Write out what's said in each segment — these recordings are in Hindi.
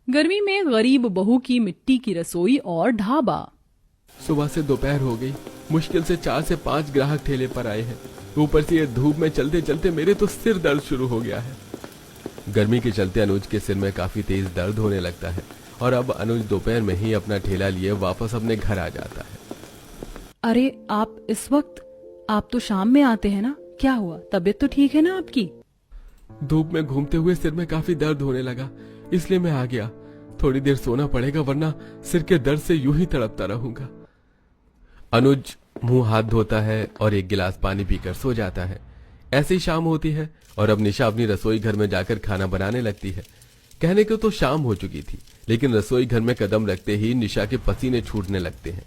गर्मी में गरीब बहू की मिट्टी की रसोई और ढाबा। सुबह से दोपहर हो गई। मुश्किल से 4 से 5 ग्राहक ठेले पर आए हैं। ऊपर से ये धूप में चलते चलते मेरे तो सिर दर्द शुरू हो गया है। गर्मी के चलते अनुज के सिर में काफी तेज दर्द होने लगता है और अब अनुज दोपहर में ही अपना ठेला लिए वापस अपने घर आ जाता है। अरे आप इस वक्त, आप तो शाम में आते हैं ना, क्या हुआ? तबीयत तो ठीक है ना आपकी? धूप में घूमते हुए सिर में काफी दर्द होने लगा, इसलिए मैं आ गया। थोड़ी देर सोना पड़ेगा वरना सिर के दर्द से यूं ही तड़पता रहूंगा। अनुज मुंह हाथ धोता है और एक गिलास पानी पीकर सो जाता है। ऐसे ही शाम होती है और अब निशा अपनी रसोई घर में जाकर खाना बनाने लगती है। कहने को तो शाम हो चुकी थी, लेकिन रसोई घर में कदम रखते ही निशा के पसीने छूटने लगते हैं।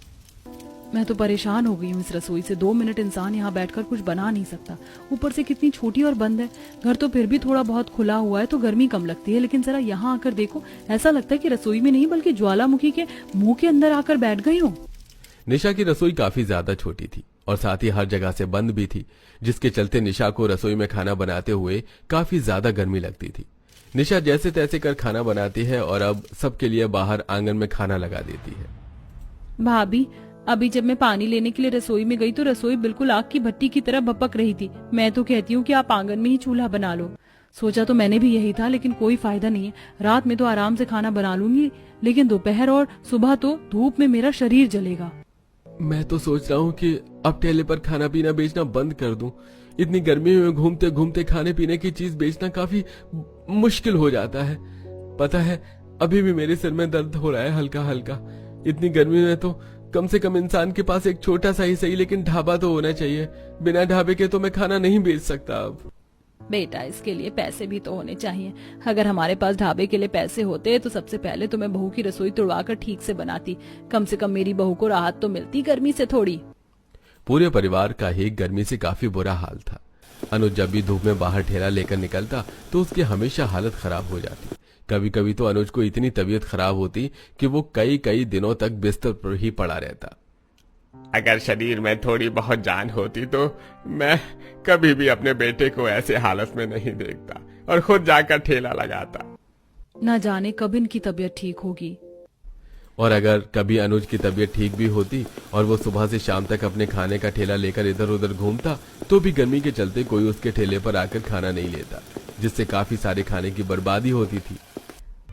मैं तो परेशान हो गई हूँ इस रसोई से। 2 मिनट इंसान यहाँ बैठकर कुछ बना नहीं सकता। ऊपर से कितनी छोटी और बंद है। घर तो फिर भी थोड़ा बहुत खुला हुआ है तो गर्मी कम लगती है, लेकिन जरा यहाँ आकर देखो, ऐसा लगता है कि रसोई में नहीं बल्कि ज्वालामुखी के मुंह के अंदर आकर बैठ गई हूँ। निशा की रसोई काफी ज्यादा छोटी थी और साथ ही हर जगह से बंद भी थी, जिसके चलते निशा को रसोई में खाना बनाते हुए काफी ज्यादा गर्मी लगती थी। निशा जैसे तैसे कर खाना बनाती है और अब सबके लिए बाहर आंगन में खाना लगा देती है। भाभी, अभी जब मैं पानी लेने के लिए रसोई में गई तो रसोई बिल्कुल आग की भट्टी की तरह भपक रही थी। मैं तो कहती हूँ कि आप आंगन में ही चूल्हा बना लो। सोचा तो मैंने भी यही था, लेकिन कोई फायदा नहीं है। रात में तो आराम से खाना बना लूंगी, लेकिन दोपहर और सुबह तो धूप में मेरा शरीर जलेगा। मैं तो सोच रहा हूँ कि अब ठेले पर खाना पीना बेचना बंद कर दूं। इतनी गर्मी में घूमते घूमते खाने पीने की चीज बेचना काफी मुश्किल हो जाता है। पता है, अभी भी मेरे सिर में दर्द हो रहा है हल्का हल्का। इतनी गर्मी में तो कम से कम इंसान के पास एक छोटा सा ही सही लेकिन ढाबा तो होना चाहिए। बिना ढाबे के तो मैं खाना नहीं बेच सकता। अब बेटा, इसके लिए पैसे भी तो होने चाहिए। अगर हमारे पास ढाबे के लिए पैसे होते तो सबसे पहले तो मैं बहू की रसोई तुड़वाकर ठीक से बनाती। कम से कम मेरी बहू को राहत तो मिलती गर्मी से थोड़ी। पूरे परिवार का ही गर्मी से काफी बुरा हाल था। अनुज जब भी धूप में बाहर ठेला लेकर निकलता तो उसकी हमेशा हालत खराब हो जाती। कभी कभी तो अनुज को इतनी तबीयत खराब होती कि वो कई कई दिनों तक बिस्तर पर ही पड़ा रहता। अगर शरीर में थोड़ी बहुत जान होती तो मैं कभी भी अपने बेटे को ऐसे हालत में नहीं देखता और खुद जाकर ठेला लगाता। न जाने कब इनकी तबीयत ठीक होगी। और अगर कभी अनुज की तबीयत ठीक भी होती और वो सुबह से शाम तक अपने खाने का ठेला लेकर इधर उधर घूमता तो भी गर्मी के चलते कोई उसके ठेले पर आकर खाना नहीं लेता, जिससे काफी सारे खाने की बर्बादी होती थी।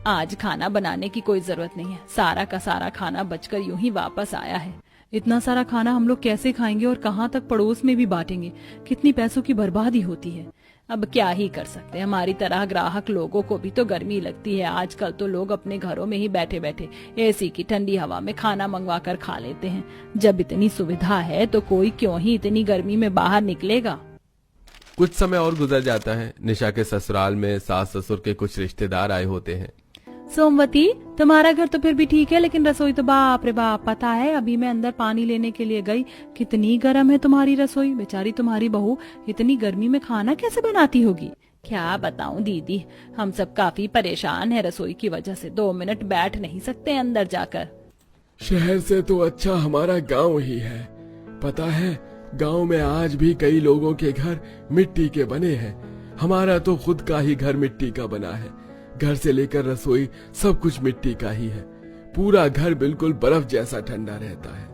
आज खाना बनाने की कोई जरूरत नहीं है। सारा का सारा खाना बचकर यूं ही वापस आया है। इतना सारा खाना हम लोग कैसे खाएंगे और कहाँ तक पड़ोस में भी बांटेंगे? कितनी पैसों की बर्बादी होती है। अब क्या ही कर सकते हैं। हमारी तरह ग्राहक लोगों को भी तो गर्मी लगती है। आजकल तो लोग अपने घरों में ही बैठे बैठे एसी की ठंडी हवा में खाना मंगवा कर खा लेते हैं। जब इतनी सुविधा है तो कोई क्यों ही इतनी गर्मी में बाहर निकलेगा। कुछ समय और गुजर जाता है। निशा के ससुराल में सास ससुर के कुछ रिश्तेदार आए होते हैं। सोमवती, तुम्हारा घर तो फिर भी ठीक है, लेकिन रसोई तो बाप रे बाप। पता है, अभी मैं अंदर पानी लेने के लिए गई, कितनी गर्म है तुम्हारी रसोई। बेचारी तुम्हारी बहू इतनी गर्मी में खाना कैसे बनाती होगी। क्या बताऊं दीदी, हम सब काफी परेशान है रसोई की वजह से। 2 मिनट बैठ नहीं सकते अंदर जाकर। शहर से तो अच्छा हमारा गांव ही है। पता है, गांव में आज भी कई लोगों के घर मिट्टी के बने हैं। हमारा तो खुद का ही घर मिट्टी का बना है। घर से लेकर रसोई सब कुछ मिट्टी का ही है। पूरा घर बिल्कुल बर्फ जैसा ठंडा रहता है।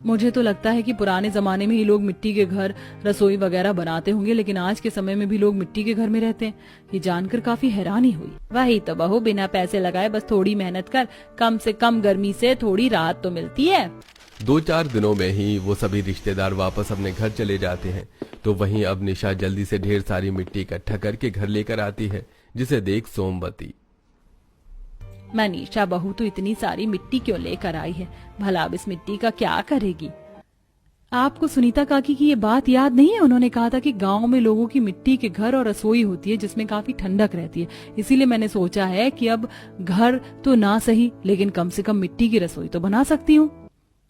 मुझे तो लगता है कि पुराने जमाने में ही लोग मिट्टी के घर रसोई वगैरह बनाते होंगे, लेकिन आज के समय में भी लोग मिट्टी के घर में रहते हैं। ये जानकर काफी हैरानी हुई। वही तो बहू, बिना पैसे लगाए बस थोड़ी मेहनत कर, कम से कम गर्मी से थोड़ी राहत तो मिलती है। 2-4 दिनों में ही वो सभी रिश्तेदार वापस अपने घर चले जाते हैं। तो वहीं अब निशा जल्दी से ढेर सारी मिट्टी इकट्ठा करके घर लेकर आती है, जिसे देख सोमवती, मनीषा बहू तो इतनी सारी मिट्टी क्यों लेकर आई है? भला अब इस मिट्टी का क्या करेगी? आपको सुनीता काकी की ये बात याद नहीं है? उन्होंने कहा था कि गांव में लोगों की मिट्टी के घर और रसोई होती है जिसमें काफी ठंडक रहती है। इसीलिए मैंने सोचा है कि अब घर तो ना सही, लेकिन कम से कम मिट्टी की रसोई तो बना सकती हूँ।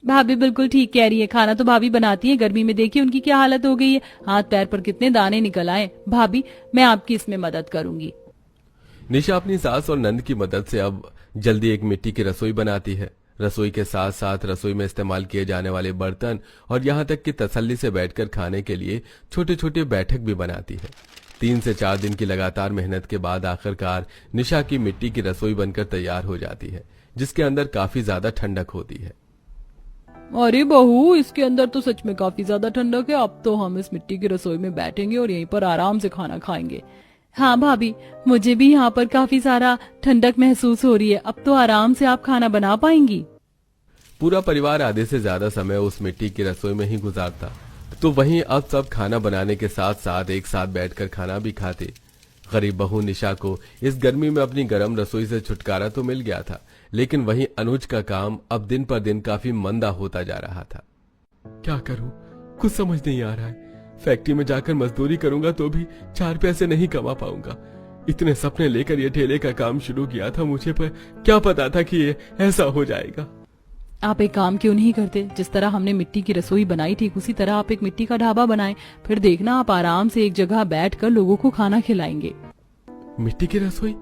भाभी बिल्कुल ठीक कह रही है। खाना तो भाभी बनाती है। गर्मी में देखिए उनकी क्या हालत हो गई है। हाथ पैर पर कितने दाने निकल आए। भाभी, मैं आपकी इसमें मदद करूंगी। निशा अपनी सास और नंद की मदद से अब जल्दी एक मिट्टी की रसोई बनाती है। रसोई के साथ साथ रसोई में इस्तेमाल किए जाने वाले बर्तन और यहाँ तक कि तसल्ली से बैठकर खाने के लिए छोटे छोटे बैठक भी बनाती है। 3 से 4 दिन की लगातार मेहनत के बाद आखिरकार निशा की मिट्टी की रसोई बनकर तैयार हो जाती है, जिसके अंदर काफी ज्यादा ठंडक होती है। अरे बहू, इसके अंदर तो सच में काफी ज्यादा ठंडक है। अब तो हम इस मिट्टी की रसोई में बैठेंगे और यहीं पर आराम से खाना खाएंगे। हाँ भाभी, मुझे भी यहाँ पर काफी सारा ठंडक महसूस हो रही है। अब तो आराम से आप खाना बना पाएंगी। पूरा परिवार आधे से ज्यादा समय उस मिट्टी की रसोई में ही गुजारता, तो वहीं अब सब खाना बनाने के साथ साथ एक साथ बैठकर खाना भी खाते। गरीब बहू निशा को इस गर्मी में अपनी गर्म रसोई से छुटकारा तो मिल गया था, लेकिन वहीं अनुज का काम अब दिन पर दिन काफी मंदा होता जा रहा था। क्या करूं, कुछ समझ नहीं आ रहा है। फैक्ट्री में जाकर मजदूरी करूंगा तो भी 4 पैसे नहीं कमा पाऊंगा। इतने सपने लेकर ये ठेले का काम शुरू किया था मुझे, पर क्या पता था कि ये ऐसा हो जाएगा। आप एक काम क्यों नहीं करते? जिस तरह हमने मिट्टी की रसोई बनाई ठीक उसी तरह आप एक मिट्टी का ढाबा बनाएं। फिर देखना, आप आराम से एक जगह बैठकर लोगों को खाना खिलाएंगे। मिट्टी की रसोई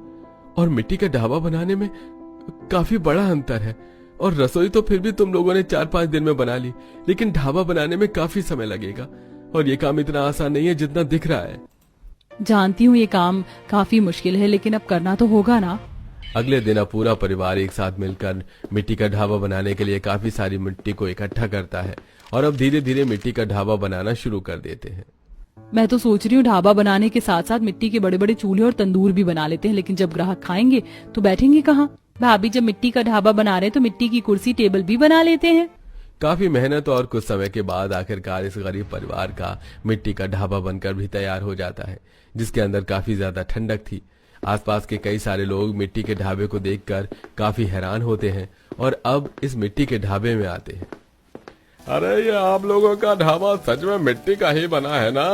और मिट्टी का ढाबा बनाने में काफी बड़ा अंतर है। और रसोई तो फिर भी तुम लोगों ने 4-5 दिन में बना ली, लेकिन ढाबा बनाने में काफी समय लगेगा और ये काम इतना आसान नहीं है जितना दिख रहा है। जानती हूँ ये काम काफी मुश्किल है, लेकिन अब करना तो होगा ना। अगले दिन अब पूरा परिवार एक साथ मिलकर मिट्टी का ढाबा बनाने के लिए काफी सारी मिट्टी को इकट्ठा करता है और अब धीरे धीरे मिट्टी का ढाबा बनाना शुरू कर देते हैं। मैं तो सोच रही हूँ ढाबा बनाने के साथ साथ मिट्टी के बड़े बड़े चूल्हे और तंदूर भी बना लेते हैं, लेकिन जब ग्राहक खाएंगे तो बैठेंगे कहाँ? भाभी, जब मिट्टी का ढाबा बना रहे हैं तो मिट्टी की कुर्सी टेबल भी बना लेते हैं। काफी मेहनत और कुछ समय के बाद आखिरकार इस गरीब परिवार का मिट्टी का ढाबा बनकर भी तैयार हो जाता है, जिसके अंदर काफी ज्यादा ठंडक थी। आसपास के कई सारे लोग मिट्टी के ढाबे को देखकर काफी हैरान होते हैं और अब इस मिट्टी के ढाबे में आते हैं। अरे ये आप लोगों का ढाबा सच में मिट्टी का ही बना है ना?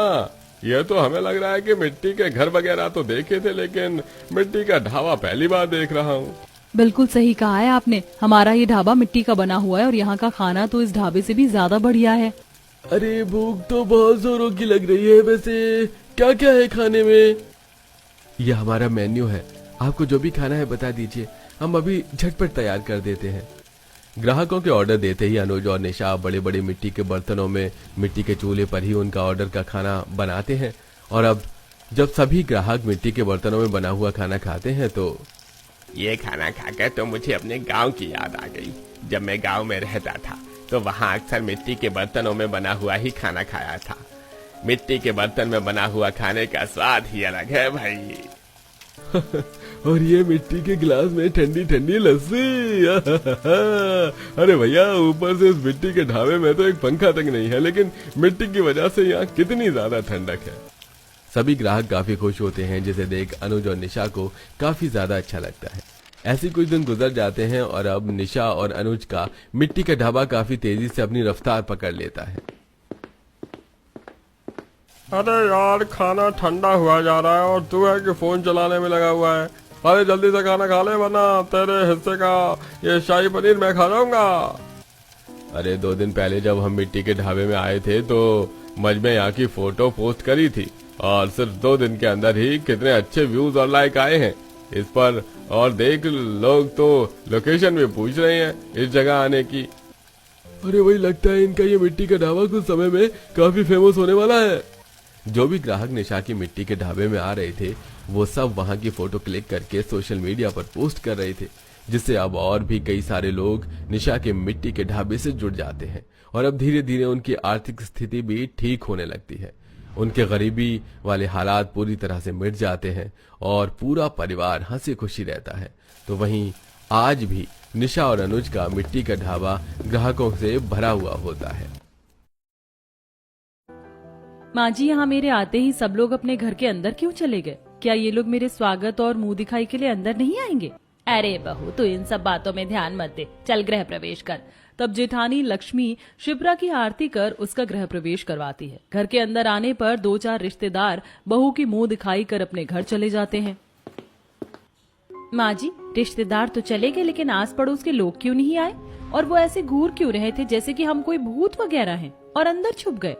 ये तो हमें लग रहा है कि मिट्टी के घर वगैरह तो देखे थे, लेकिन मिट्टी का ढाबा पहली बार देख रहा हूँ। बिल्कुल सही कहा है आपने। हमारा ये ढाबा मिट्टी का बना हुआ है और यहाँ का खाना तो इस ढाबे से भी ज्यादा बढ़िया है। अरे भूख तो बहुत जोरों की लग रही है। वैसे क्या क्या है खाने में? ये हमारा मेन्यू है, आपको जो भी खाना है बता दीजिए, हम अभी झटपट तैयार कर देते हैं। ग्राहकों के ऑर्डर देते ही अनुज और निशा बड़े बड़े मिट्टी के बर्तनों में मिट्टी के चूल्हे पर ही उनका ऑर्डर का खाना बनाते हैं। और अब जब सभी ग्राहक मिट्टी के बर्तनों में बना हुआ खाना खाते हैं तो ये खाना खाकर तो मुझे अपने गांव की याद आ गई। जब मैं गांव में रहता था तो वहाँ अक्सर मिट्टी के बर्तनों में बना हुआ ही खाना खाया था। मिट्टी के बर्तन में बना हुआ खाने का स्वाद ही अलग है भाई। और ये मिट्टी के गिलास में ठंडी ठंडी लस्सी। अरे भैया, ऊपर से इस मिट्टी के ढाबे में तो एक पंखा तक नहीं है, लेकिन मिट्टी की वजह से यहाँ कितनी ज्यादा ठंडक है। सभी ग्राहक काफी खुश होते हैं, जिसे देख अनुज और निशा को काफी ज्यादा अच्छा लगता है। ऐसे कुछ दिन गुजर जाते हैं और अब निशा और अनुज का मिट्टी का ढाबा काफी तेजी से अपनी रफ्तार पकड़ लेता है। अरे यार, खाना ठंडा हुआ जा रहा है और तू है कि फोन चलाने में लगा हुआ है। अरे जल्दी से खाना खा ले, वरना तेरे हिस्से का ये शाही पनीर मैं खा जाऊंगा। अरे 2 दिन पहले जब हम मिट्टी के ढाबे में आए थे तो मज में यहाँ की फोटो पोस्ट करी थी और सिर्फ 2 दिन के अंदर ही कितने अच्छे व्यूज और लाइक आए हैं इस पर। और देख, लोग तो लोकेशन भी पूछ रहे हैं इस जगह आने की। अरे वही लगता है इनका ये मिट्टी का ढाबा कुछ समय में काफी फेमस होने वाला है। जो भी ग्राहक निशा की मिट्टी के ढाबे में आ रहे थे वो सब वहां की फोटो क्लिक करके सोशल मीडिया पर पोस्ट कर रहे थे, जिससे अब और भी कई सारे लोग निशा के मिट्टी के ढाबे से जुड़ जाते हैं और अब धीरे धीरे उनकी आर्थिक स्थिति भी ठीक होने लगती है। उनके गरीबी वाले हालात पूरी तरह से मिट जाते हैं और पूरा परिवार हंसी खुशी रहता है। तो वहीं आज भी निशा और अनुज का मिट्टी का ढाबा ग्राहकों से भरा हुआ होता है। माँ जी, यहाँ मेरे आते ही सब लोग अपने घर के अंदर क्यों चले गए? क्या ये लोग मेरे स्वागत और मुंह दिखाई के लिए अंदर नहीं आएंगे? अरे बहू, तू इन सब बातों में ध्यान मत दे, चल गृह प्रवेश कर। तब जेठानी लक्ष्मी शिप्रा की आरती कर उसका गृह प्रवेश करवाती है। घर के अंदर आने पर 2-4 रिश्तेदार बहू की मुंह दिखाई कर अपने घर चले जाते हैं। माँ जी, रिश्तेदार तो चले गए, लेकिन आस पड़ोस के लोग क्यों नहीं आए? और वो ऐसे घूर क्यों रहे थे जैसे कि हम कोई भूत वगैरह हैं और अंदर छुप गए?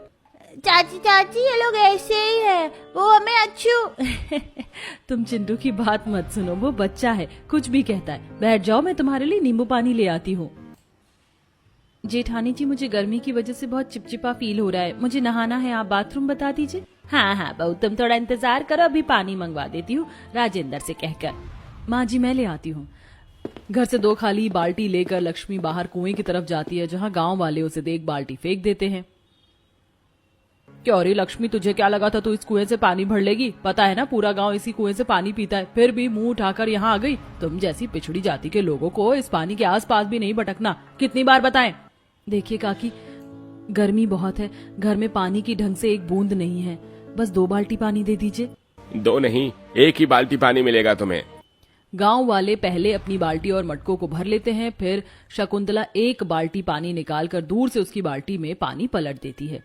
चाची ये लोग ऐसे ही है, वो हमें अच्छू। तुम चिंटू की बात मत सुनो, वो बच्चा है, कुछ भी कहता है। बैठ जाओ, मैं तुम्हारे लिए नींबू पानी ले आती हूँ। जेठानी जी, मुझे गर्मी की वजह से बहुत चिपचिपा फील हो रहा है, मुझे नहाना है, आप बाथरूम बता दीजिए। हाँ हाँ बहू, तुम थोड़ा इंतजार करो, अभी पानी मंगवा देती हूँ राजेंद्र से कहकर। माँ जी मैं ले आती हूँ। घर से 2 खाली बाल्टी लेकर लक्ष्मी बाहर कुएं की तरफ जाती है, जहाँ गांव वाले उसे देख बाल्टी फेंक देते हैं। क्या रे लक्ष्मी, तुझे क्या लगा था तू इस कुएं से पानी भर लेगी? पता है ना पूरा गांव इसी कुएं से पानी पीता है, फिर भी मुंह उठाकर यहाँ आ गई। तुम जैसी पिछड़ी जाति के लोगों को इस पानी के आसपास भी नहीं भटकना, कितनी बार बताएं? देखिए काकी, गर्मी बहुत है, घर में पानी की ढंग से एक बूंद नहीं है, बस 2 बाल्टी पानी दे दीजिए। 2 नहीं, 1 ही बाल्टी पानी मिलेगा तुम्हें। गांव वाले पहले अपनी बाल्टी और मटकों को भर लेते हैं, फिर शकुंतला 1 बाल्टी पानी निकालकर दूर से उसकी बाल्टी में पानी पलट देती है।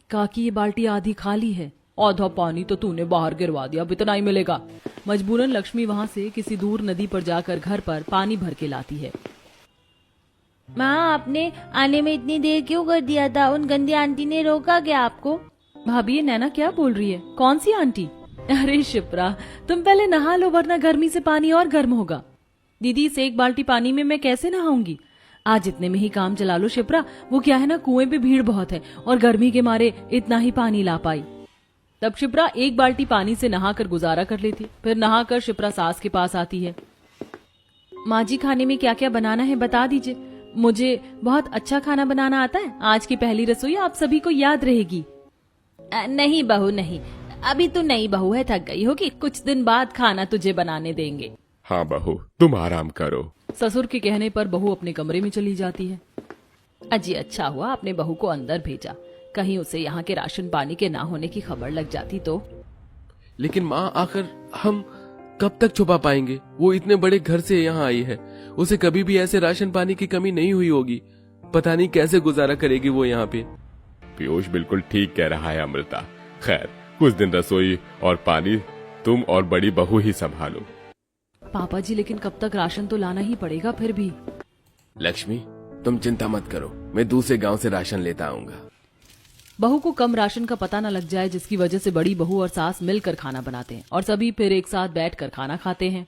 काकी ये बाल्टी आधी खाली है। आधा पानी तो तूने बाहर गिरवा दिया, अब इतना ही मिलेगा। मजबूरन लक्ष्मी वहां से किसी दूर नदी पर जाकर घर पर पानी भर के लाती है। माँ, आपने आने में इतनी देर क्यों कर दिया था? उन गंदी आंटी ने रोका क्या आपको? भाभी ये नैना क्या बोल रही है? कौन सी आंटी? अरे शिप्रा, तुम पहले नहा लो वरना गर्मी से पानी और गर्म होगा। दीदी इस 1 बाल्टी पानी में मैं कैसे नहाऊंगी? आज इतने में ही काम चला लो शिप्रा, वो क्या है ना, कुएं पे भीड़ बहुत है और गर्मी के मारे इतना ही पानी ला पाई। तब शिप्रा 1 बाल्टी पानी से नहाकर गुजारा कर लेती। फिर नहाकर शिप्रा सास के पास आती है। माँ जी खाने में क्या क्या बनाना है बता दीजिए, मुझे बहुत अच्छा खाना बनाना आता है। आज की पहली रसोई आप सभी को याद रहेगी। नहीं बहू नहीं, अभी तू नई बहू है, थक गई होगी, कुछ दिन बाद खाना तुझे बनाने देंगे। हाँ बहू, तुम आराम करो। ससुर के कहने पर बहू अपने कमरे में चली जाती है। अजी अच्छा हुआ आपने बहू को अंदर भेजा, कहीं उसे यहाँ के राशन पानी के ना होने की खबर लग जाती तो। लेकिन माँ आखिर हम कब तक छुपा पाएंगे? वो इतने बड़े घर से यहाँ आई है, उसे कभी भी ऐसे राशन पानी की कमी नहीं हुई होगी। पता नहीं कैसे गुजारा करेगी वो यहाँ पे। पीयूष बिल्कुल ठीक कह रहा है अमृता। खैर कुछ दिन रसोई और पानी तुम और बड़ी बहू ही संभालो। पापा जी लेकिन कब तक राशन तो लाना ही पड़ेगा फिर भी। लक्ष्मी तुम चिंता मत करो, मैं दूसरे गांव से राशन लेता आऊंगा। बहू को कम राशन का पता न लग जाए, जिसकी वजह से बड़ी बहू और सास मिलकर खाना बनाते हैं और सभी फिर एक साथ बैठकर खाना खाते हैं।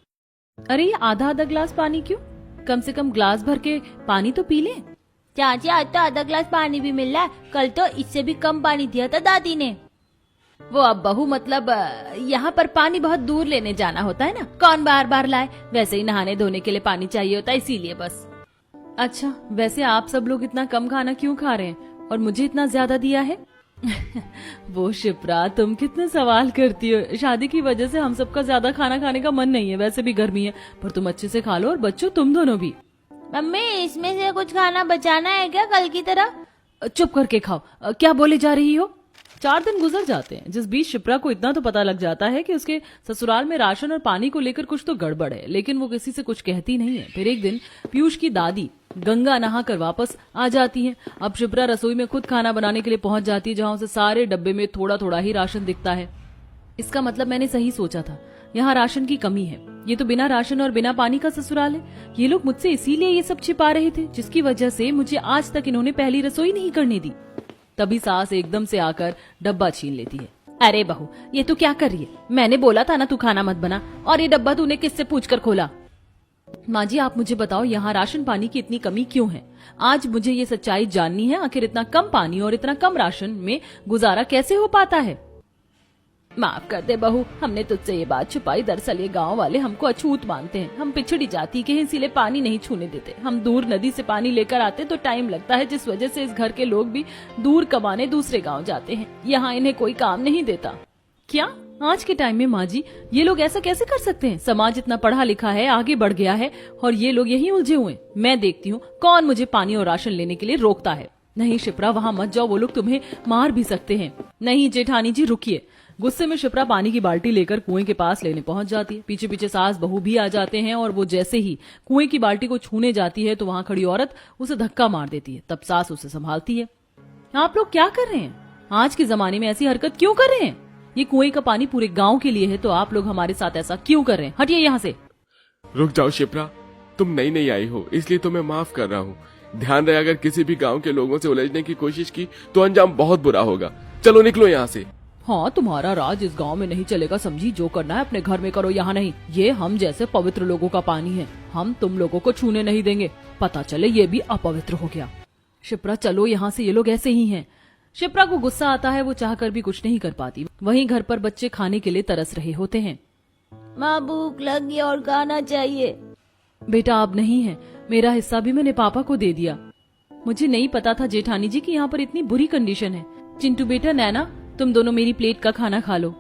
अरे ये आधा आधा गिलास पानी क्यों? कम से कम गिलास भर के पानी तो पी लें। चाची आज तो आधा गिलास पानी भी मिल रहा है, कल तो इससे भी कम पानी दिया था दादी ने। वो अब बहू मतलब यहाँ पर पानी बहुत दूर लेने जाना होता है ना, कौन बार बार लाए, वैसे ही नहाने धोने के लिए पानी चाहिए होता है, इसीलिए बस। अच्छा वैसे आप सब लोग इतना कम खाना क्यों खा रहे हैं और मुझे इतना ज्यादा दिया है? वो शिप्रा तुम कितने सवाल करती हो, शादी की वजह से हम सबका ज्यादा खाना खाने का मन नहीं है, वैसे भी गर्मी है, पर तुम अच्छे से खा लो और बच्चों तुम दोनों भी। मम्मी इसमें से कुछ खाना बचाना है क्या कल की तरह? चुप करके खाओ, क्या बोले जा रही हो? 4 दिन गुजर जाते हैं, जिस बीच शिप्रा को इतना तो पता लग जाता है कि उसके ससुराल में राशन और पानी को लेकर कुछ तो गड़बड़ है, लेकिन वो किसी से कुछ कहती नहीं है। फिर एक दिन पीयूष की दादी गंगा नहाकर वापस आ जाती हैं। अब शिप्रा रसोई में खुद खाना बनाने के लिए पहुंच जाती है, जहां उसे सारे डब्बे में थोड़ा थोड़ा ही राशन दिखता है। इसका मतलब मैंने सही सोचा था, यहाँ राशन की कमी है। ये तो बिना राशन और बिना पानी का ससुराल है। ये लोग मुझसे इसीलिए ये सब छिपा रहे थे, जिसकी वजह से मुझे आज तक इन्होंने पहली रसोई नहीं करने दी। तभी सास एकदम से आकर डब्बा छीन लेती है। अरे बहू ये तू क्या कर रही है? मैंने बोला था ना तू खाना मत बना, और ये डब्बा तूने किससे पूछकर खोला? माँ जी आप मुझे बताओ यहाँ राशन पानी की इतनी कमी क्यों है? आज मुझे ये सच्चाई जाननी है, आखिर इतना कम पानी और इतना कम राशन में गुजारा कैसे हो पाता है? माफ कर दे बहू, हमने तुझसे ये बात छुपाई। दरअसल ये गांव वाले हमको अछूत मानते हैं, हम पिछड़ी जाति के हैं, इसीलिए पानी नहीं छूने देते। हम दूर नदी से पानी लेकर आते तो टाइम लगता है, जिस वजह से इस घर के लोग भी दूर कमाने दूसरे गांव जाते हैं। यहाँ इन्हें कोई काम नहीं देता। क्या आज के टाइम में माँ जी ये लोग ऐसा कैसे कर सकते हैं? समाज इतना पढ़ा लिखा है, आगे बढ़ गया है, और ये लोग यही उलझे हुए। मैं देखती हूँ कौन मुझे पानी और राशन लेने के लिए रोकता है। नहीं शिप्रा वहाँ मत जाओ, वो लोग तुम्हें मार भी सकते हैं। नहीं जेठानी जी रुकिए। गुस्से में शिप्रा पानी की बाल्टी लेकर कुएं के पास लेने पहुंच जाती है। पीछे पीछे सास बहू भी आ जाते हैं, और वो जैसे ही कुएं की बाल्टी को छूने जाती है तो वहां खड़ी औरत उसे धक्का मार देती है। तब सास उसे संभालती है। आप लोग क्या कर रहे हैं? आज के जमाने में ऐसी हरकत क्यों कर रहे हैं? ये कुएं का पानी पूरे गांव के लिए है, तो आप लोग हमारे साथ ऐसा क्यों कर रहे हैं? हटिए यहाँ से। रुक जाओ शिप्रा, तुम नई नई आई हो इसलिए तुम्हें माफ कर रहा हूँ। ध्यान रहे अगर किसी भी गांव के लोगों से उलझने की कोशिश की तो अंजाम बहुत बुरा होगा। चलो निकलो यहाँ से। हाँ तुम्हारा राज इस गांव में नहीं चलेगा समझी, जो करना है अपने घर में करो, यहाँ नहीं। ये हम जैसे पवित्र लोगों का पानी है, हम तुम लोगों को छूने नहीं देंगे। पता चले ये भी अपवित्र हो गया। शिप्रा चलो यहाँ से, ये लोग ऐसे ही हैं। शिप्रा को गुस्सा आता है, वो चाहकर भी कुछ नहीं कर पाती। वहीं घर पर बच्चे खाने के लिए तरस रहे होते हैं। माँ भूख लगी और खाना चाहिए। बेटा अब नहीं है, मेरा हिस्सा भी मैंने पापा को दे दिया। मुझे नहीं पता था जेठानी जी कि यहाँ पर इतनी बुरी कंडीशन है। चिंटू बेटा, नैना, तुम दोनों मेरी प्लेट का खाना खा लो।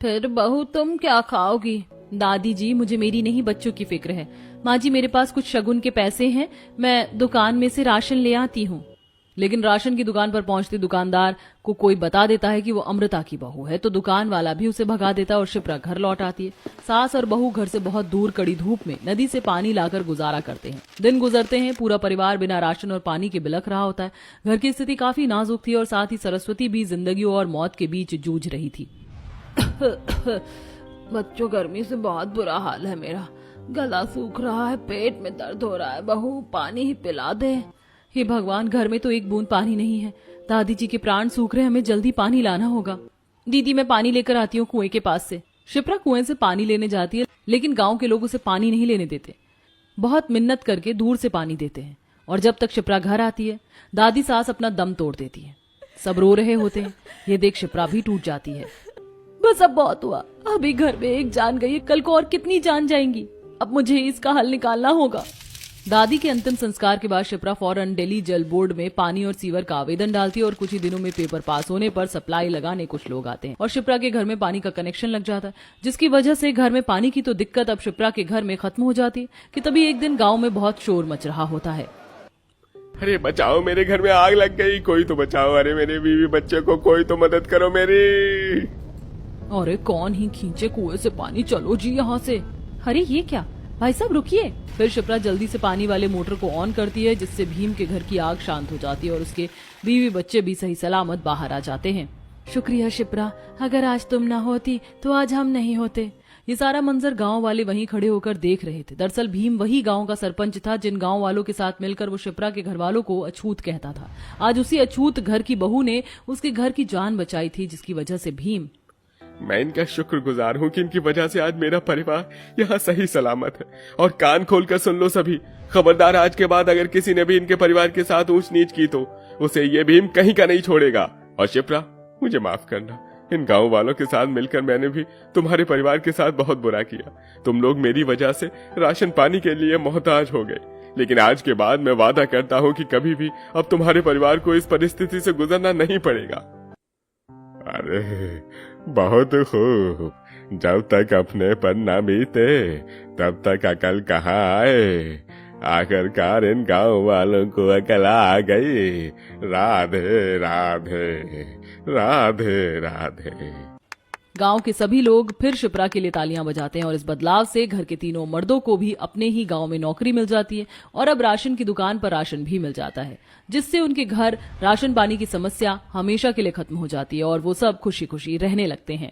फिर बहू तुम क्या खाओगी? दादी जी, मुझे मेरी नहीं बच्चों की फिक्र है। माँ जी, मेरे पास कुछ शगुन के पैसे हैं, मैं दुकान में से राशन ले आती हूँ। लेकिन राशन की दुकान पर पहुंचते दुकानदार को कोई बता देता है कि वो अमृता की बहू है, तो दुकान वाला भी उसे भगा देता है और शिप्रा घर लौट आती है। सास और बहू घर से बहुत दूर कड़ी धूप में नदी से पानी लाकर गुजारा करते हैं। दिन गुजरते हैं, पूरा परिवार बिना राशन और पानी के बिलख रहा होता है। घर की स्थिति काफी नाजुक थी और साथ ही सरस्वती भी जिंदगी और मौत के बीच जूझ रही थी। बच्चों, गर्मी से बहुत बुरा हाल है मेरा। गला सूख रहा है, पेट में दर्द हो रहा है। बहू पानी ही पिला दे। हे भगवान, घर में तो एक बूंद पानी नहीं है। दादी जी के प्राण सूख रहे, हमें जल्दी पानी लाना होगा। दीदी, मैं पानी लेकर आती हूँ कुएं के पास से। शिप्रा कुएं से पानी लेने जाती है, लेकिन गांव के लोग उसे पानी नहीं लेने देते। बहुत मिन्नत करके दूर से पानी देते हैं और जब तक शिप्रा घर आती है, दादी सास अपना दम तोड़ देती है। सब रो रहे होते हैं। ये देख शिप्रा भी टूट जाती है। बस अब बहुत हुआ। अभी घर में एक जान गई, कल को और कितनी जान जाएंगी। अब मुझे इसका हल निकालना होगा। दादी के अंतिम संस्कार के बाद शिप्रा फौरन दिल्ली जल बोर्ड में पानी और सीवर का आवेदन डालती है और कुछ ही दिनों में पेपर पास होने पर सप्लाई लगाने कुछ लोग आते हैं और शिप्रा के घर में पानी का कनेक्शन लग जाता है, जिसकी वजह से घर में पानी की तो दिक्कत अब शिप्रा के घर में खत्म हो जाती है कि तभी एक दिन गाँव में बहुत शोर मच रहा होता है। अरे बचाओ, मेरे घर में आग लग गई, कोई तो बचाओ। अरे मेरे बीवी बच्चे को कोई तो मदद करो मेरी। अरे कौन ही खींचे कुएं से पानी, चलो जी यहाँ से। अरे ये क्या, भाई साहब रुकिए। फिर शिप्रा जल्दी से पानी वाले मोटर को ऑन करती है, जिससे भीम के घर की आग शांत हो जाती है और उसके बीवी बच्चे भी सही सलामत बाहर आ जाते हैं। शुक्रिया शिप्रा, अगर आज तुम ना होती तो आज हम नहीं होते। ये सारा मंजर गांव वाले वहीं खड़े होकर देख रहे थे। दरअसल भीम वही गांव का सरपंच था जिन गांव वालों के साथ मिलकर वो शिप्रा के घर वालों को अछूत कहता था। आज उसी अछूत घर की बहू ने उसके घर की जान बचाई थी, जिसकी वजह से भीम, मैं इनका शुक्रगुजार हूँ कि इनकी वजह से आज मेरा परिवार यहाँ सही सलामत है। और कान खोलकर सुन लो सभी, खबरदार, आज के बाद अगर किसी ने भी इनके परिवार के साथ ऊंच नीच की तो उसे ये भीम कहीं का नहीं छोड़ेगा। और शिप्रा, मुझे माफ करना, इन गांव वालों के साथ मिलकर मैंने भी तुम्हारे परिवार के साथ बहुत बुरा किया। तुम लोग मेरी वजह से राशन पानी के लिए मोहताज हो गए, लेकिन आज के बाद मैं वादा करता हूँ कि कभी भी अब तुम्हारे परिवार को इस परिस्थिति से गुजरना नहीं पड़ेगा। अरे बहुत खूब, जब तक अपने पर न बीते तब तक अकल कहाँ आए। आखिरकार इन गांव वालों को अकल आ गई। राधे राधे राधे राधे। गांव के सभी लोग फिर शिप्रा के लिए तालियां बजाते हैं और इस बदलाव से घर के तीनों मर्दों को भी अपने ही गांव में नौकरी मिल जाती है और अब राशन की दुकान पर राशन भी मिल जाता है, जिससे उनके घर राशन पानी की समस्या हमेशा के लिए खत्म हो जाती है और वो सब खुशी खुशी रहने लगते हैं।